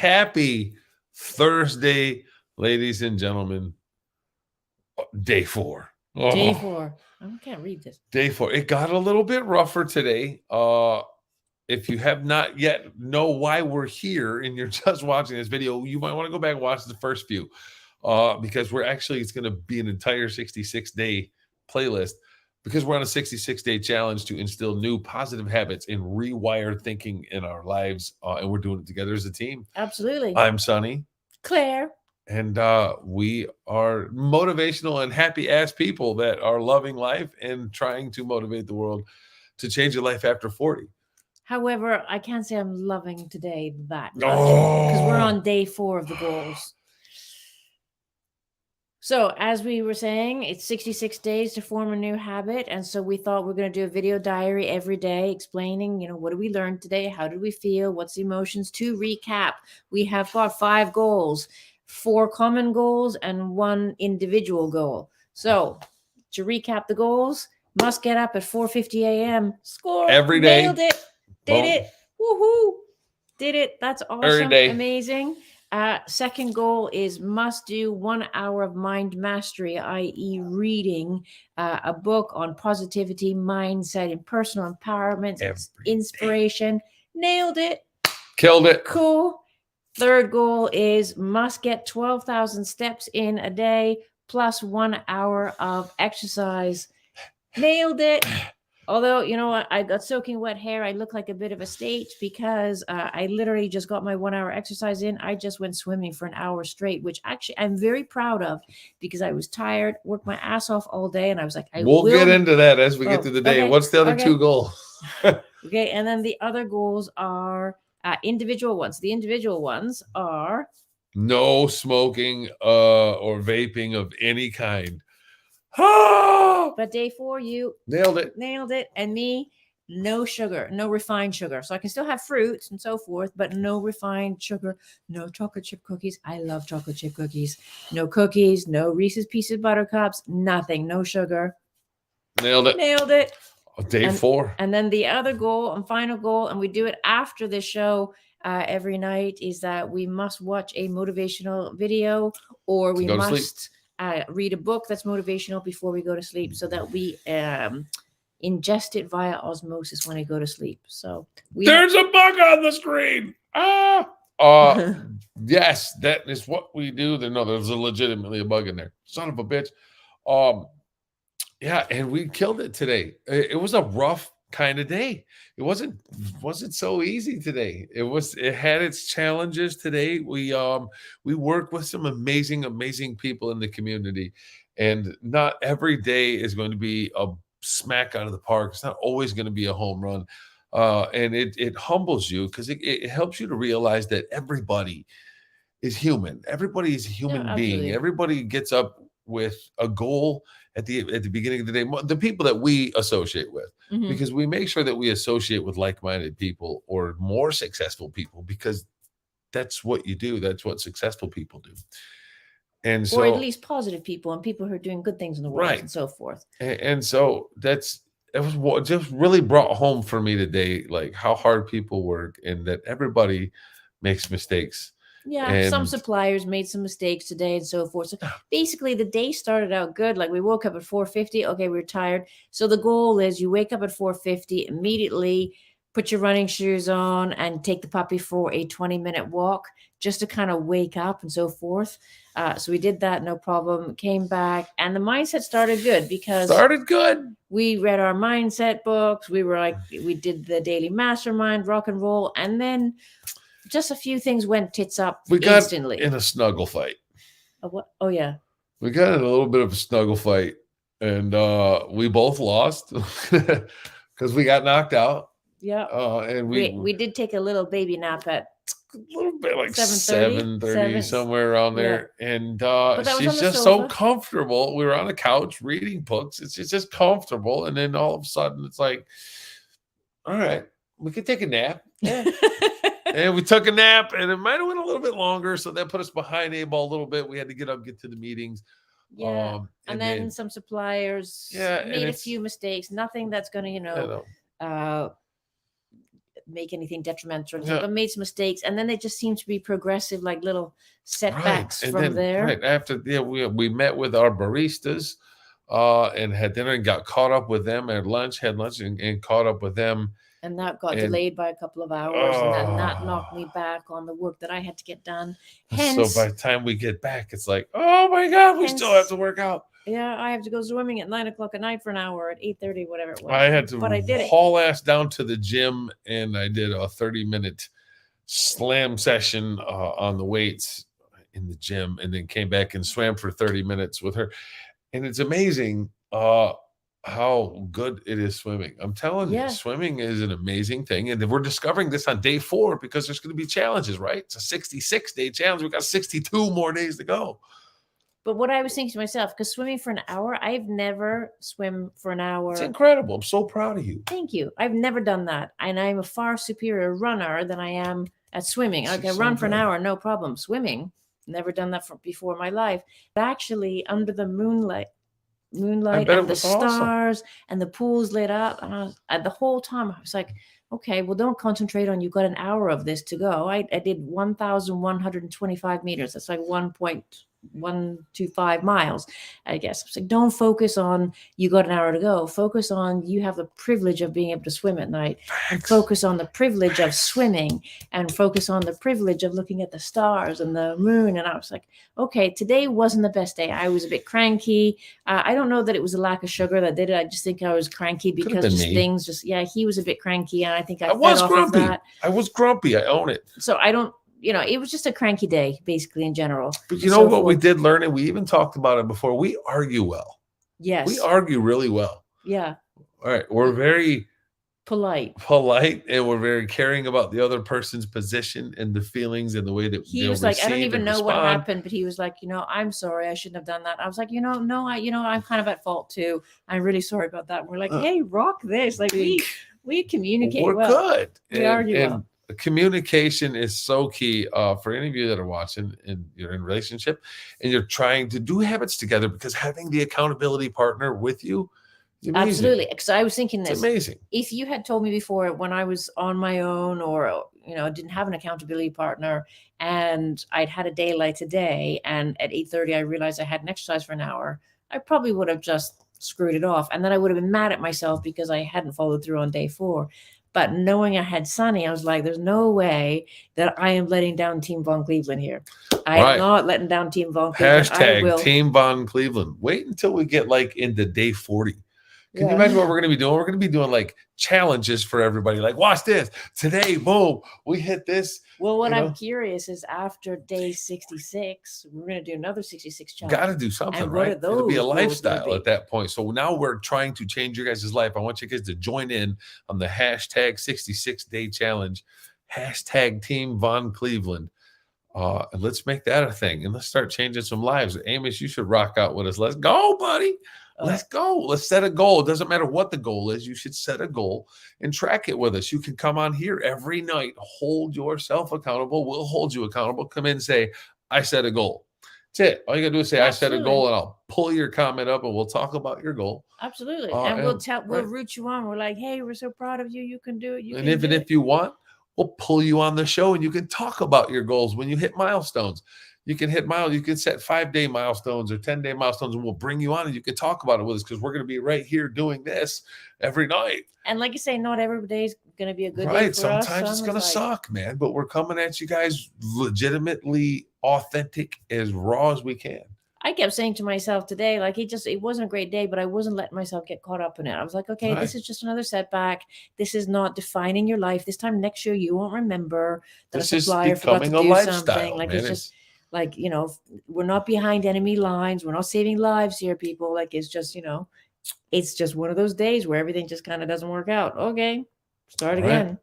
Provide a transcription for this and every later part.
Happy Thursday, ladies and gentlemen. Day 4. Day Oh, 4. I can't read this. day 4. It got a little bit rougher today. If you have not yet know why we're here and you're just watching this video, you might want to go back and watch the first few. Because it's going to be an entire 66-day playlist because we're on a 66-day challenge to instill new positive habits and rewire thinking in our lives. And we're doing it together as a team. Absolutely. I'm Sonny. Claire. And we are motivational and happy ass people that are loving life and trying to motivate the world to change your life after 40. However, I can't say I'm loving today that much because we're on day 4 of the goals. So as we were saying, it's 66 days to form a new habit. And so we thought we're going to do a video diary every day explaining, what did we learn today? How did we feel? What's the emotions? To recap, we have got 5 goals, 4 common goals and 1 individual goal. So to recap the goals, must get up at 4:50 a.m. Score. Every day. Nailed it. Did it. Woohoo. Did it. That's awesome. Every day. Amazing. Second goal is must do 1 hour of mind mastery, i.e. reading a book on positivity, mindset, and personal empowerment, inspiration. Nailed it. Killed it. Cool. Third goal is must get 12,000 steps in a day plus 1 hour of exercise. Nailed it. Although, you know what, I got soaking wet hair. I look like a bit of a state because I literally just got my 1 hour exercise in. I just went swimming for an hour straight, which actually I'm very proud of because I was tired, worked my ass off all day. And I was like, we'll get into that as we get through the day. Okay, what's the other 2 goals? Okay. And then the other goals are individual ones. The individual ones are no smoking or vaping of any kind. But day 4, you nailed it. And me, no sugar, no refined sugar. So I can still have fruits and so forth, but no refined sugar, no chocolate chip cookies. I love chocolate chip cookies. No cookies, no Reese's Pieces Buttercups, nothing, no sugar. Nailed it. Day 4. And then the other goal and final goal, and we do it after the show every night, is that we must watch a motivational video or we must read a book that's motivational before we go to sleep so that we ingest it via osmosis when I go to sleep. So there's a bug on the screen. Yes, that is what we do. There's legitimately a bug in there. Son of a bitch. Yeah, and we killed it today. It was a rough kind of day. It wasn't so easy today. It had its challenges today. We worked with some amazing people in the community, and not every day is going to be a smack out of the park. It's not always going to be a home run. And it humbles you because it helps you to realize that everybody is human. Everybody is a human being. Everybody gets up with a goal at the beginning of the day. The people that we associate with, because we make sure that we associate with like-minded people or more successful people, because that's what you do. That's what successful people do. And so, or at least positive people and people who are doing good things in the world, and so forth. And so it was what just really brought home for me today, like how hard people work and that everybody makes mistakes. Yeah, some suppliers made some mistakes today and so forth. So basically the day started out good. Like we woke up at 4:50. Okay, we were tired. So the goal is you wake up at 4:50, immediately put your running shoes on and take the puppy for a 20-minute walk just to kind of wake up and so forth. So we did that, no problem. Came back and the mindset started good because we read our mindset books. We did the daily mastermind, rock and roll, and then just a few things went tits up instantly. We got in a snuggle fight. What? Oh, yeah. We got in a little bit of a snuggle fight, and we both lost because we got knocked out. Yeah. And we did take a little baby nap at a little bit like 7:30, somewhere around there. Yeah. And she's just so comfortable. We were on the couch reading books. It's just comfortable. And then all of a sudden it's like, all right, we could take a nap. Yeah. And we took a nap, and it might have went a little bit longer, so that put us behind a ball a little bit. We had to get up, get to the meetings. Yeah, and then some suppliers made a few mistakes. Nothing that's going to, make anything detrimental or anything, Yeah. but made some mistakes. And then they just seem to be progressive, like little Right. setbacks And from then there. right after, yeah, we met with our baristas and had dinner and got caught up with them at lunch, had lunch and caught up with them. And that got And delayed by a couple of hours. And then that knocked me oh, back on the work that I had to get done. so by Hence, the time we get back, it's like, oh my God, we still have hence, to work out. yeah, I have to go swimming at 9 o'clock at night for an hour at 8:30, whatever it was. I had But I to did it. haul ass down to the gym and I did a 30-minute slam session on the weights in the gym and then came back and swam for 30 minutes with her. And it's amazing how good it is swimming. I'm telling you, Yeah. swimming is an amazing thing. And we're discovering this on day 4 because there's going to be challenges, right? It's a 66-day challenge. We got 62 more days to go. But what I was thinking to myself, because swimming for an hour, I've never swim for an hour. It's incredible. I'm so proud of you. Thank you. I've never done that. And I'm a far superior runner than I am at swimming. I can run for an hour, no problem. Swimming, never done that before in my life. But actually, under the moonlight and the stars and the pools lit up, and the whole time I was like, okay, well, don't concentrate on, you've got an hour of this to go. I did 1,125 meters. That's like 1.125 miles, I guess. It's like, don't focus on you got an hour to go. Focus on you have the privilege of being able to swim at night. Focus on the privilege of swimming and focus on the privilege of looking at the stars and the moon. And I was like, okay, today wasn't the best day. I was a bit cranky. I don't know that it was a lack of sugar that did it. I just think I was cranky because he was a bit cranky. And I think I was fed off grumpy. of that. I was grumpy. I own it. So I don't, it was just a cranky day, basically, in general. But you know what we did learn, and we even talked about it before, we argue well. Yes. We argue really well. Yeah. All right. We're very polite, and we're very caring about the other person's position and the feelings and the way that he was like, I don't even know what happened, but he was like, I'm sorry, I shouldn't have done that. I was like, no, I'm kind of at fault too. I'm really sorry about that. And we're like, hey, rock this. Like we communicate we're well. Good. We argue well. Communication is so key for any of you that are watching and you're in a relationship and you're trying to do habits together, because having the accountability partner with you is amazing. Absolutely. Because I was thinking this. It's amazing. If you had told me before when I was on my own or, didn't have an accountability partner and I'd had a day like today and at 8:30 I realized I hadn't exercised for an hour, I probably would have just screwed it off. And then I would have been mad at myself because I hadn't followed through on day 4. But knowing I had Sonny, I was like, there's no way that I am letting down Team Von Cleveland here. I am not letting down Team Von Cleveland. Hashtag Team Von Cleveland. Wait until we get like into day 40. Can you imagine what we're going to be doing? We're going to be doing like challenges for everybody. Like, watch this. Today, boom, we hit this. Well, what I'm curious is after day 66, we're going to do another 66 challenge. Got to do something, right? It'll be a lifestyle at that point. So now we're trying to change your guys' life. I want you guys to join in on the hashtag 66-day challenge, hashtag Team Von Cleveland. And let's make that a thing. And let's start changing some lives. Amos, you should rock out with us. Let's go, buddy. Let's go. Let's set a goal. It doesn't matter what the goal is. You should set a goal and track it with us. You can come on here every night. Hold yourself accountable. We'll hold you accountable. Come in and say, I set a goal. That's it. All you got to do is say, I set a goal, and I'll pull your comment up and we'll talk about your goal. Absolutely. And we'll root you on. We're like, hey, we're so proud of you. You can do it. If you want, we'll pull you on the show and you can talk about your goals when you hit milestones. You can hit you can set 5-day milestones or 10-day milestones, and we'll bring you on and you can talk about it with us, because we're going to be right here doing this every night. And like you say, not every day is going to be a good day for Sometimes us. it's going to suck, man, but we're coming at you guys legitimately authentic, as raw as we can. I kept saying to myself today, like it wasn't a great day, but I wasn't letting myself get caught up in it. I was like, okay, this is just another setback. This is not defining your life. This time next year, you won't remember that a supplier forgot to do something. Like it's just like, we're not behind enemy lines. We're not saving lives here, people. Like it's just, it's just one of those days where everything just kind of doesn't work out. Okay, start again.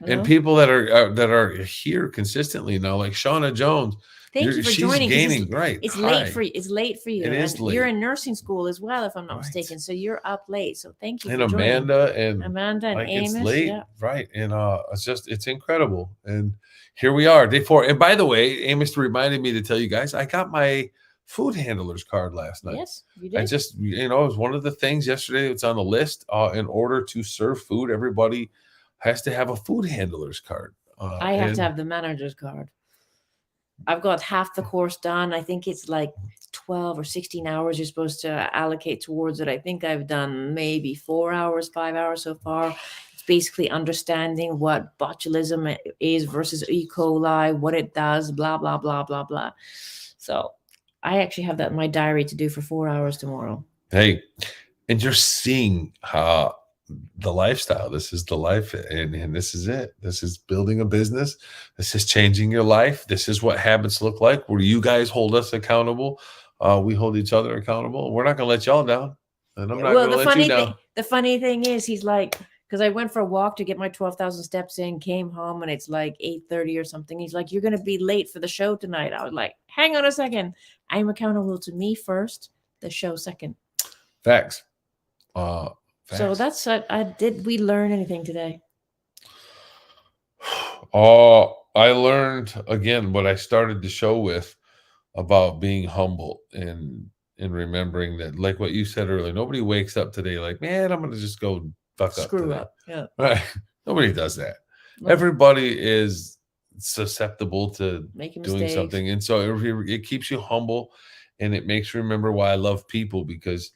And people that are here consistently now, like Shauna Jones. Thank you for joining. Gaining, it's late for you. It's late for you. It is late. You're in nursing school as well, if I'm not mistaken. So you're up late. So thank you. And for Amanda and Amos. It's late, right? And it's incredible. And here we are, day 4. And by the way, Amos reminded me to tell you guys, I got my food handler's card last night. Yes, you did. I just, it was one of the things yesterday that's on the list. In order to serve food, everybody has to have a food handler's card. I have to And have the manager's card. I've got half the course done. I think it's like 12 or 16 hours you're supposed to allocate towards it. I think I've done maybe 4 hours, 5 hours so far. It's basically understanding what botulism is versus E. coli, what it does, blah, blah, blah, blah, blah. So I actually have that in my diary to do for 4 hours tomorrow. hey, and you're seeing how the lifestyle. This is the life, and this is it. This is building a business. This is changing your life. This is what habits look like. Where you guys hold us accountable, we hold each other accountable. We're not going to let y'all down, and I'm not Well, going to let you down. the funny thing is, he's like, because I went for a walk to get my 12,000 steps in, came home, and it's like 8:30 or something. He's like, "You're going to be late for the show tonight." I was like, "Hang on a second. I'm accountable to me first, the show second." Facts. So that's what did we learn anything today? I learned again what I started the show with about being humble and remembering that, like what you said earlier, nobody wakes up today like, man, I'm gonna just go fuck up Screw today. up. Yeah. Right? Nobody does that. No. Everybody is susceptible to Making doing mistakes. something, and so it keeps you humble, and it makes you remember why I love people, because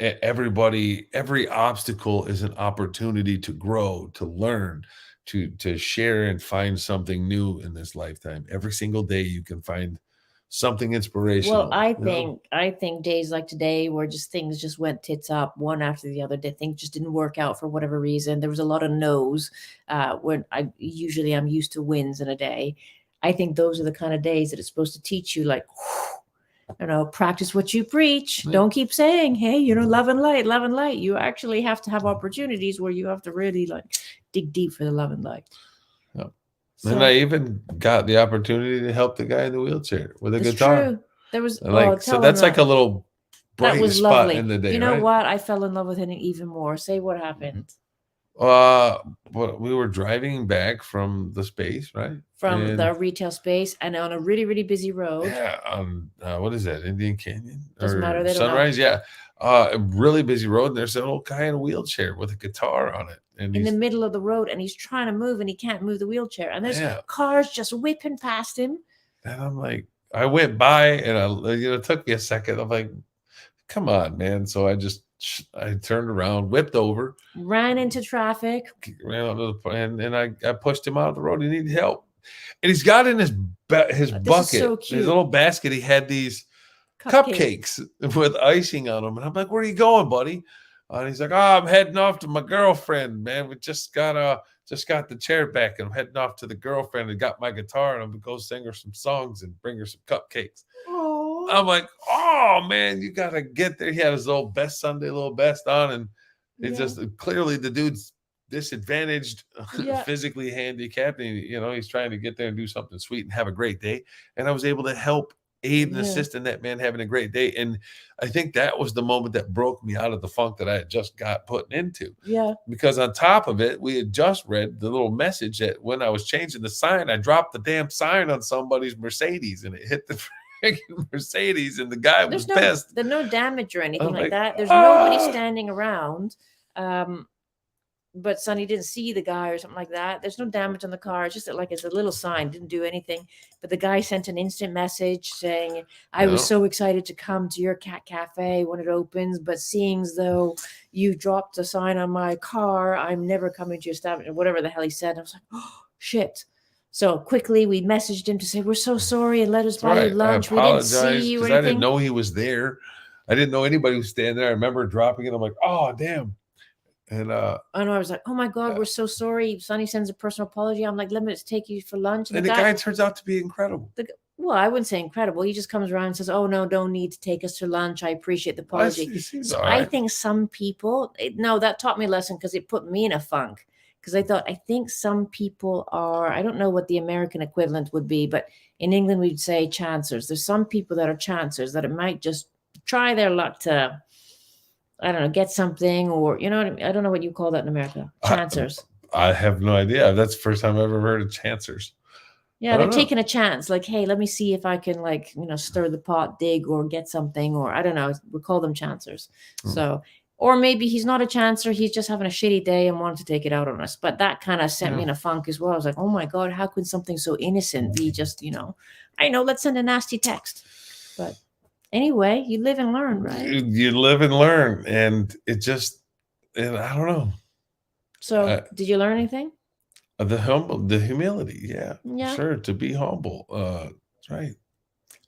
every obstacle is an opportunity to grow, to learn, to share and find something new in this lifetime. Every single day you can find something inspirational. Well, I think days like today where just things just went tits up one after the other. Things just didn't work out for whatever reason. There was a lot of no's. When I'm used to wins in a day. I think those are the kind of days that it's supposed to teach you, like, practice what you preach. Yeah. Don't keep saying, hey, love and light, love and light. You actually have to have opportunities where you have to really dig deep for the love and light. Yeah. So, and I even got the opportunity to help the guy in the wheelchair with a guitar. True. There was so that's like a little bright spot lovely. in the day. You know right? what? I fell in love with him even more. Say what happened. We were driving back from the space, right? From the retail space, and on a really, really busy road. Yeah, what is that? Indian Canyon? Doesn't matter. They Sunrise, yeah. A really busy road, and there's an old guy in a wheelchair with a guitar on it. And in the middle of the road, and he's trying to move, and he can't move the wheelchair. And there's cars just whipping past him. And I'm like, I went by, and it took me a second. I'm like, come on, man. So I turned around, whipped over, ran into traffic, ran out and I pushed him out of the road. He needed help, and he's got in his bucket, so cute. his little basket. He had these cupcakes with icing on them, and I'm like, "Where are you going, buddy?" And he's like, "Oh, I'm heading off to my girlfriend, man. We just got the chair back, and I'm heading off to the girlfriend and got my guitar, and I'm gonna go sing her some songs and bring her some cupcakes." Aww. I'm like, "Oh man, you gotta get there." He had his little best Sunday little best on, and it's just clearly the dude's disadvantaged, physically handicapped, and he's trying to get there and do something sweet and have a great day. And I was able to help aid and assist in that man having a great day. And I think that was the moment that broke me out of the funk that I had just got put into. Yeah. Because on top of it, we had just read the little message that when I was changing the sign, I dropped the damn sign on somebody's Mercedes, and it hit the freaking Mercedes, and the guy was pissed. There's no damage or anything like that. There's nobody standing around. But Sonny didn't see the guy or something like that. There's no damage on the car. It's just it's a little sign, didn't do anything. But the guy sent an instant message saying, I was so excited to come to your cat cafe when it opens, but seeing as though you dropped a sign on my car, I'm never coming to your establishment, whatever the hell he said. I was like, oh, shit. So quickly we messaged him to say, we're so sorry, and let us buy you lunch. We didn't see you or anything. I didn't know he was there. I didn't know anybody was standing there. I remember dropping it. I'm like, oh, damn. And I was like, oh my God, we're so sorry. Sonny sends a personal apology. I'm like, let me just take you for lunch. And the guy turns out to be incredible. Well, I wouldn't say incredible. He just comes around and says, oh no, don't need to take us to lunch. I appreciate the apology. So I think some people, that taught me a lesson, because it put me in a funk. Because I think some people are, I don't know what the American equivalent would be, but in England we'd say chancers. There's some people that are chancers that it might just try their luck to, I don't know, get something, or what I mean? I don't know what you call that in America. Chancers. I have no idea. That's the first time I've ever heard of chancers. Yeah, they're taking a chance. Like, hey, let me see if I can stir the pot, dig, or get something, or I don't know. We call them chancers. So Or maybe he's not a chancer. He's just having a shitty day and wanted to take it out on us. But that kind of sent me in a funk as well. I was like, oh my God, how could something so innocent be just, I know, let's send a nasty text. But anyway, you live and learn, right? You live and learn. And it just, and I don't know. So did you learn anything? The humility. Yeah. Yeah. Sure. To be humble. That's right.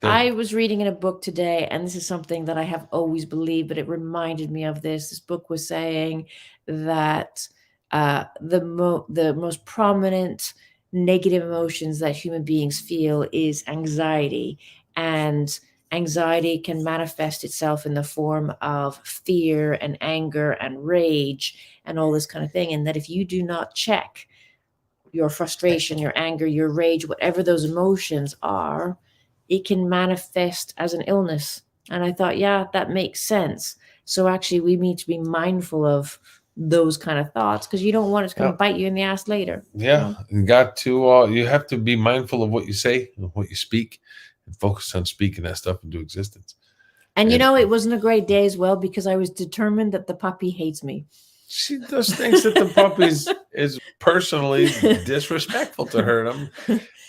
I was reading in a book today, and this is something that I have always believed, but it reminded me of this. This book was saying that the most prominent negative emotions that human beings feel is anxiety, and anxiety can manifest itself in the form of fear and anger and rage and all this kind of thing. And that if you do not check your frustration, your anger, your rage, whatever those emotions are, it can manifest as an illness. And I thought, yeah, that makes sense. So actually, we need to be mindful of those kind of thoughts, because you don't want it to come and bite you in the ass later. Yeah, you got to. You have to be mindful of what you say and what you speak, and focus on speaking that stuff into existence. And it wasn't a great day as well, because I was determined that the puppy hates me. She just thinks that the puppy is personally disrespectful to her.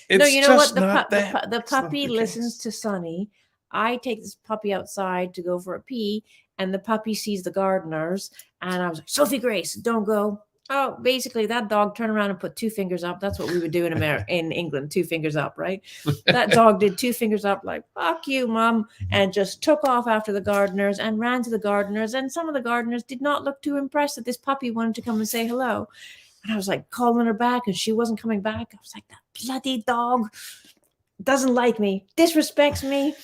No, you know what? The puppy listens to Sonny. I take this puppy outside to go for a pee, and the puppy sees the gardeners, and I was like, Sophie Grace, don't go. Oh, basically that dog turned around and put 2 fingers up. That's what we would do in England, 2 fingers up, right? That dog did 2 fingers up, like, fuck you, mom, and just took off after the gardeners and ran to the gardeners. And some of the gardeners did not look too impressed that this puppy wanted to come and say hello. And I was like calling her back, and she wasn't coming back. I was like, that bloody dog doesn't like me, disrespects me.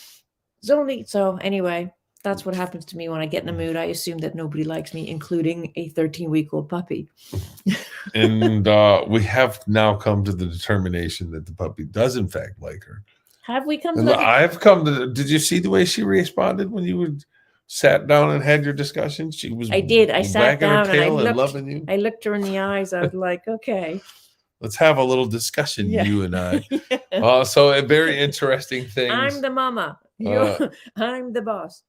So anyway, that's what happens to me when I get in the mood. I assume that nobody likes me, including a 13-week-old puppy. And we have now come to the determination that the puppy does in fact like her. Have we come to that? I've come to. Did you see the way she responded when you would sat down and had your discussion? She was. I did. I sat down and I looked. Loving you. I looked her in the eyes. I was like, okay. Let's have a little discussion, you and I. So a very interesting thing. I'm the mama. I'm the boss.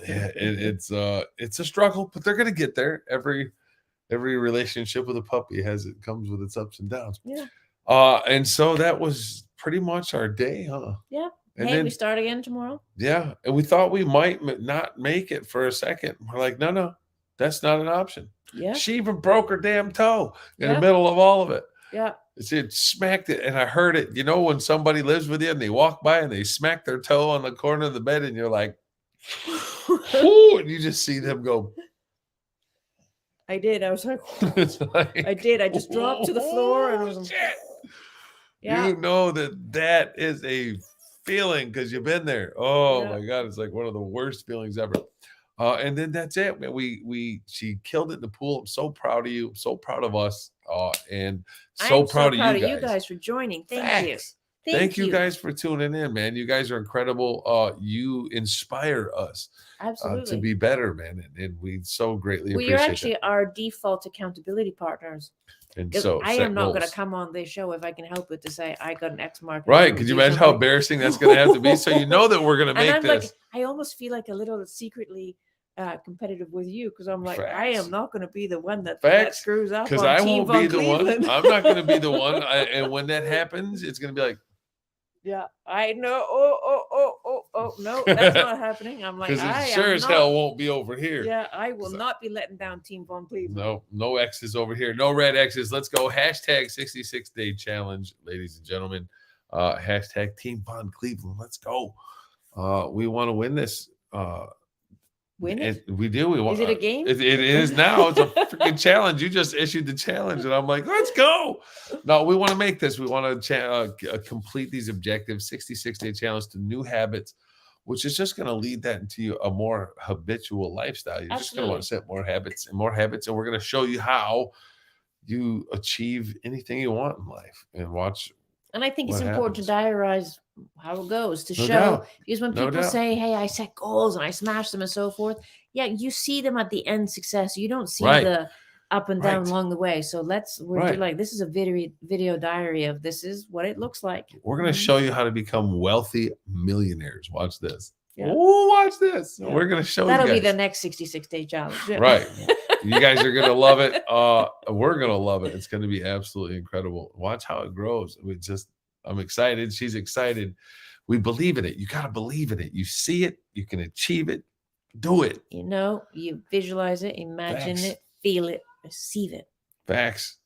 Yeah, it's a struggle, but they're gonna get there. Every relationship with a puppy comes with its ups and downs. Yeah. And so that was pretty much our day, huh? Yeah. And hey, then, we start again tomorrow. Yeah, and we thought we might not make it for a second. We're like, no, that's not an option. Yeah. She even broke her damn toe in the middle of all of it. Yeah. It smacked it, and I heard it. You know, when somebody lives with you and they walk by and they smack their toe on the corner of the bed, and you're like, "Ooh!" and you just see them go. I did. I was like, I did. I just dropped to the floor, and I was like, yeah. You know that is a feeling because you've been there. Oh my God, it's like one of the worst feelings ever. And then that's it, man. She killed it in the pool. I'm so proud of you. I'm so proud of us. And so proud of you guys for joining. Thank you. Thank you guys for tuning in, man. You guys are incredible. You inspire us to be better, man. And we so greatly appreciate it. You're actually our default accountability partners. And so I am not going to come on this show if I can help it to say I got an X mark. Right. Could you imagine how embarrassing that's going to have to be? So you know that we're going to make this. Like, I almost feel like a little secretly competitive with you, because I'm like, I am not going to be the one that screws up. Because I won't be the one. I'm not going to be the one. And when that happens, it's going to be like, yeah, I know. Oh, no, that's not happening. I'm like, because it sure as hell won't be over here. Yeah, I will not be letting down Team Von Cleveland. No X's over here. No red X's. Let's go. Hashtag 66-day challenge, ladies and gentlemen. Hashtag Team Von Cleveland. Let's go. We want to win this. Win it? We do. We want. Is it a game? It is now. It's a freaking challenge. You just issued the challenge, and I'm like, let's go. No, we want to make this. We want to complete these objectives. 66-day challenge to new habits, which is just going to lead that into a more habitual lifestyle. You're just going to want to set more habits, and we're going to show you how you achieve anything you want in life. And watch. And I think it's important to diarize how it goes, to show, because when people say, hey, I set goals and I smash them and so forth, yeah, you see them at the end success. You don't see the up and down along the way. So we're like, this is a video diary of this is what it looks like. We're going to show you how to become wealthy millionaires. Watch this. Yeah. Oh, watch this. Yeah. We're gonna show That'll you be guys. the next 66-day challenge. Yeah. Right. You guys are gonna love it. We're gonna love it. It's gonna be absolutely incredible. Watch how it grows. I'm excited. She's excited. We believe in it. You gotta believe in it. You see it, you can achieve it. Do it. You know, you visualize it, imagine Facts. it, feel it, receive it. Facts.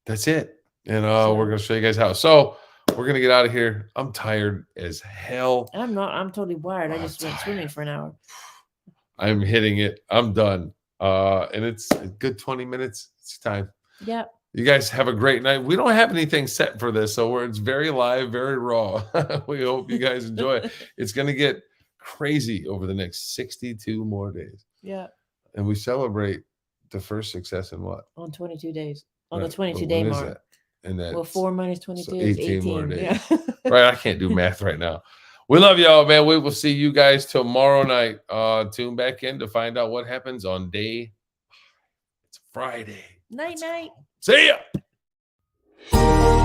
That's it. And So- we're gonna show you guys how. So we're gonna get out of here. I'm tired as hell. I'm not. I'm totally wired. I I'm just went tired. swimming for an hour. I'm hitting it. I'm done. And it's a good 20 minutes. It's time. Yeah. You guys have a great night. We don't have anything set for this, so it's very live, very raw. We hope you guys enjoy it. It's going to get crazy over the next 62 more days. Yeah. And we celebrate the first success in what? On 22 days. On Right. the 22-day What is mark. that? And that Well, 4 minus 22 so is 18 more 18. days. Yeah. Right. I can't do math right now. We love y'all, man. We will see you guys tomorrow night. Tune back in to find out what happens on day. It's Friday. Night, night. See ya.